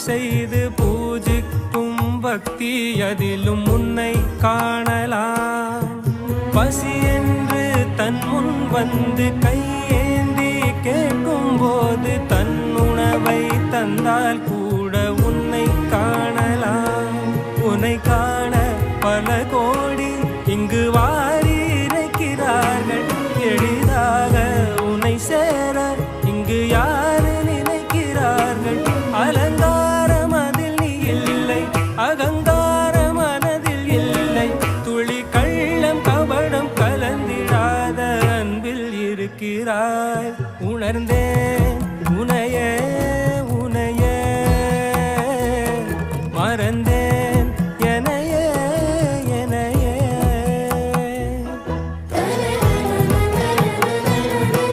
செய்து பூஜிக்கும் பக்தி அதிலும் உன்னை காணலாம். பசி என்று தன் முன் வந்து கையேந்தி கேட்கும் போது தன் உணவை தந்தால் கூட உன்னை காணலாம். உன்னை காண பல கோடி இங்கு வாரி இறைக்கிறார்கள். எளிதாக உன்னை சேர இங்கு யாரு நினைக்கிறார்கள். அலங்காரம் அதில் நீ இல்லை, அகங்காரம் மனதில் இல்லை. துளி கள்ளம் கபடம் கலந்திடாத அன்பில் இருக்கிறாய். உணர்ந்தேன் உனையே